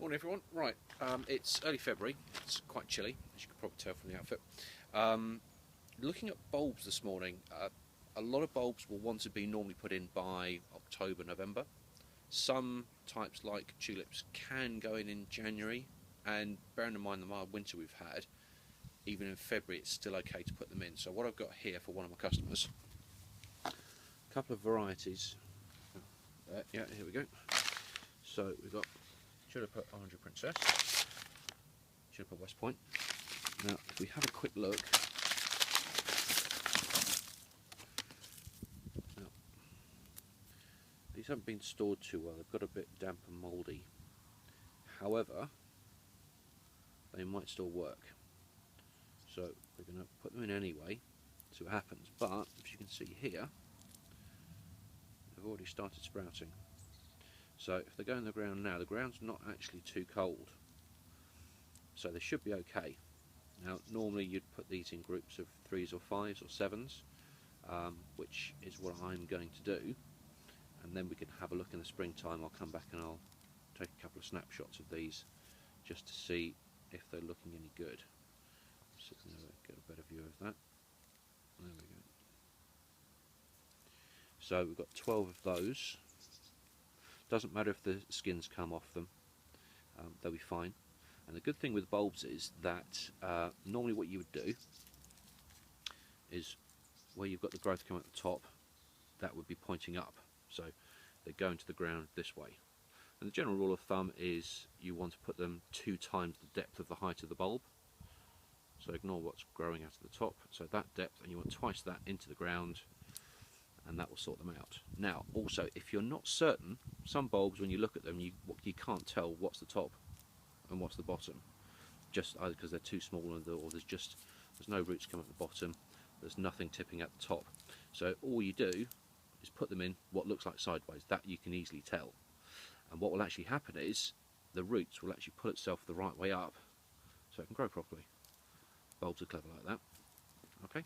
Morning everyone. Right, it's early February, it's quite chilly, as you can probably tell from the outfit. Looking at bulbs this morning, a lot of bulbs will want to be normally put in by October, November. Some types like tulips can go in January, and bearing in mind the mild winter we've had, even in February it's still okay to put them in. So what I've got here for one of my customers, a couple of varieties. Yeah, here we go. So we've got Tulipa Orange Princess, Tulipa West Point. Now, if we have a quick look, now, these haven't been stored too well. They've got a bit damp and mouldy. However, they might still work. So we're going to put them in anyway, see what happens. But as you can see here, they've already started sprouting. So if they go in the ground now, the ground's not actually too cold, so they should be okay. Now normally you'd put these in groups of 3s or 5s or 7s, which is what I'm going to do, and then we can have a look in the springtime. I'll come back and I'll take a couple of snapshots of these just to see if they're looking any good. So get a better view of that. There we go. So we've got 12 of those. Doesn't matter if the skins come off them, they'll be fine. And the good thing with bulbs is that normally what you would do is where you've got the growth coming at the top, that would be pointing up, so they go into the ground this way. And the general rule of thumb is you want to put them 2 times the depth of the height of the bulb, so ignore what's growing out of the top, so that depth, and you want twice that into the ground, and that will sort them out. Now also, if you're not certain, some bulbs when you look at them you can't tell what's the top and what's the bottom, just either because they're too small or there's no roots coming at the bottom, there's nothing tipping at the top. So all you do is put them in what looks like sideways, that you can easily tell. And what will actually happen is the roots will actually pull itself the right way up so it can grow properly. Bulbs are clever like that. Okay.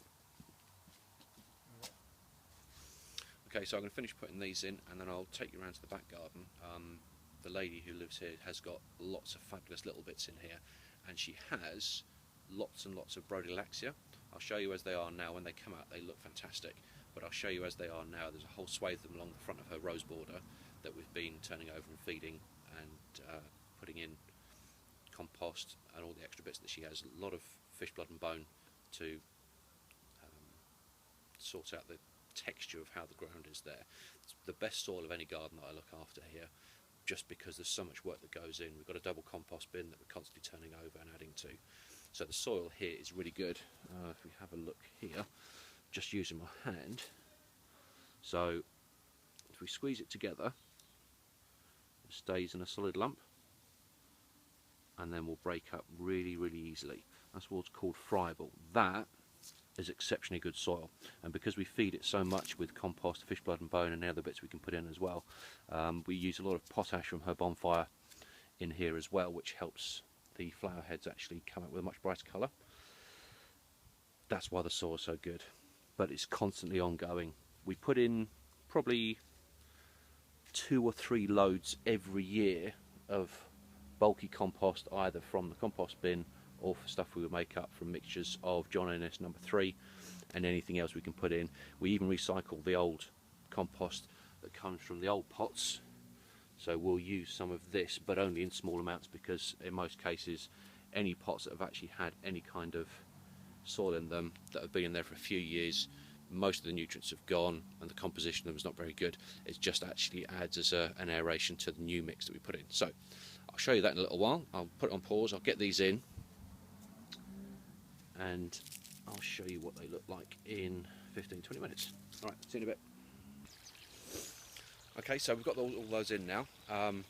Okay, so I'm going to finish putting these in and then I'll take you around to the back garden. The lady who lives here has got lots of fabulous little bits in here, and she has lots and lots of Brodelaxia. I'll show you as they are now. When they come out they look fantastic, but I'll show you as they are now. There's a whole swathe of them along the front of her rose border that we've been turning over and feeding and putting in compost and all the extra bits that she has. A lot of fish blood and bone to sort out the texture of how the ground is there. It's the best soil of any garden that I look after here, just because there's so much work that goes in. We've got a double compost bin that we're constantly turning over and adding to, so the soil here is really good. If we have a look here, just using my hand, so if we squeeze it together it stays in a solid lump and then will break up really easily. That's what's called friable. That is exceptionally good soil, and because we feed it so much with compost, fish blood and bone and the other bits we can put in as well, we use a lot of potash from her bonfire in here as well, which helps the flower heads actually come out with a much brighter colour. That's why the soil is so good, but it's constantly ongoing. We put in probably 2 or 3 loads every year of bulky compost, either from the compost bin or for stuff we would make up from mixtures of John Ennis number 3 and anything else we can put in. We even recycle the old compost that comes from the old pots, so we'll use some of this, but only in small amounts, because in most cases any pots that have actually had any kind of soil in them that have been in there for a few years, most of the nutrients have gone and the composition of them is not very good. It just actually adds as an aeration to the new mix that we put in. So I'll show you that in a little while. I'll put it on pause, I'll get these in, and I'll show you what they look like in 15-20 minutes. Alright, see you in a bit. Okay, so we've got all those in now.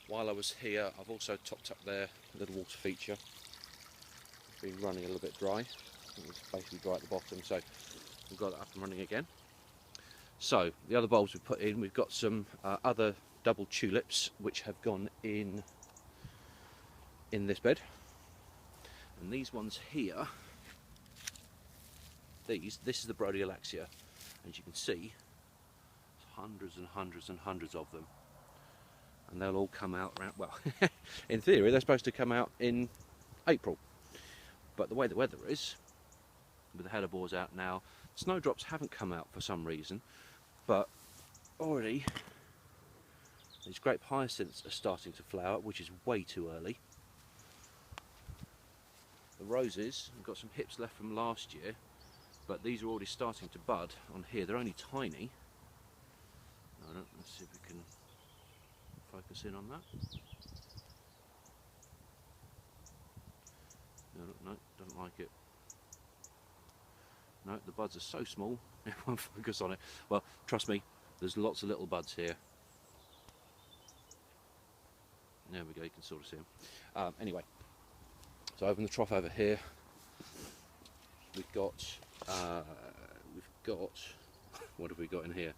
While I was here I've also topped up their little water feature. It's been running a little bit dry. It's basically dry at the bottom, so we've got it up and running again. So the other bulbs we've put in, we've got some other double tulips which have gone in this bed, and these ones here, this is the Brodelaxia, and as you can see, there's hundreds and hundreds and hundreds of them. and they'll all come out around, well, in theory they're supposed to come out in April, but the way the weather is, with the hellebores out now, snowdrops haven't come out for some reason, but already these grape hyacinths are starting to flower, which is way too early. The roses, we've got some hips left from last year, but these are already starting to bud on here. They're only tiny. Let's see if we can focus in on that. No, don't like it. No, the buds are so small, it won't focus on it. Well, trust me, there's lots of little buds here. There we go, you can sort of see them. Anyway, so open the trough over here. We've got, what have we got in here?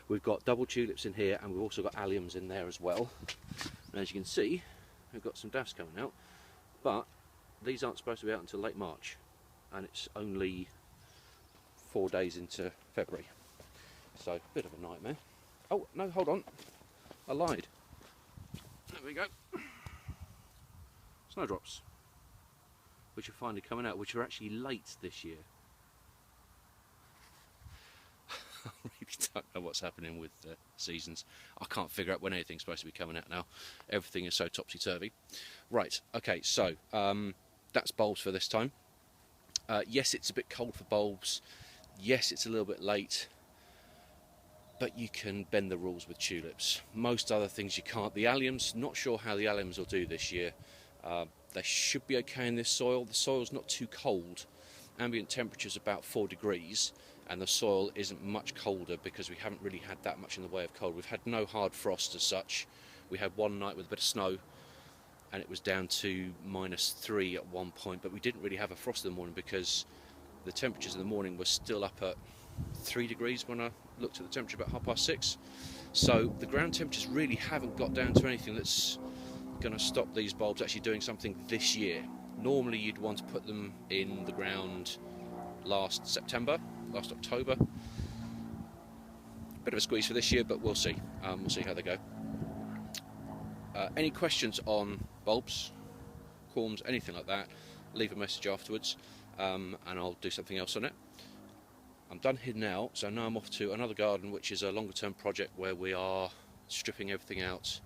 We've got double tulips in here, and we've also got alliums in there as well. And as you can see, we've got some daffs coming out, but these aren't supposed to be out until late March, and it's only 4 days into February. So, a bit of a nightmare. Oh, no, hold on. I lied. There we go. Snowdrops, which are finally coming out, which are actually late this year. I really don't know what's happening with seasons. I can't figure out when anything's supposed to be coming out now. Everything is so topsy-turvy. Right, okay, so that's bulbs for this time. Yes, it's a bit cold for bulbs. Yes, it's a little bit late. But you can bend the rules with tulips. Most other things you can't. The alliums, not sure how the alliums will do this year. They should be okay in this soil. The soil's not too cold. Ambient temperature's about 4 degrees, and the soil isn't much colder because we haven't really had that much in the way of cold. We've had no hard frost as such. We had one night with a bit of snow, and it was down to -3 at one point, but we didn't really have a frost in the morning because the temperatures in the morning were still up at 3 degrees when I looked at the temperature about 6:30. So the ground temperatures really haven't got down to anything that's going to stop these bulbs actually doing something this year. Normally you'd want to put them in the ground last October. Bit of a squeeze for this year, but we'll see. We'll see how they go. Any questions on bulbs, corms, anything like that, leave a message afterwards, and I'll do something else on it. I'm done here now, so now I'm off to another garden, which is a longer term project where we are stripping everything out,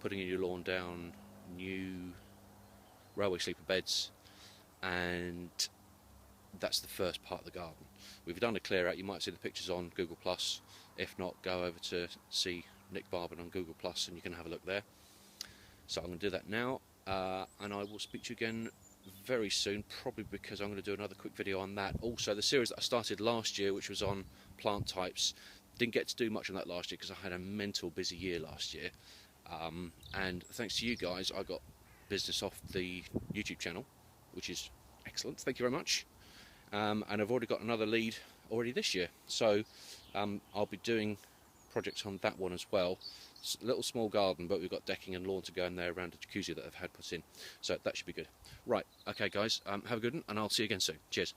putting a new lawn down, new railway sleeper beds, and that's the first part of the garden. We've done a clear out. You might see the pictures on Google+. If not, go over to see Nick Barber on Google+, and you can have a look there. So I'm going to do that now, and I will speak to you again very soon, probably because I'm going to do another quick video on that. Also, the series that I started last year, which was on plant types, didn't get to do much on that last year because I had a mental busy year last year, and thanks to you guys I got business off the YouTube channel, which is excellent. Thank you very much. And I've already got another lead already this year, so I'll be doing projects on that one as well. It's a little small garden, but we've got decking and lawn to go in there around a jacuzzi that I've had put in, so that should be good. Right, okay guys, have a good one, and I'll see you again soon. Cheers.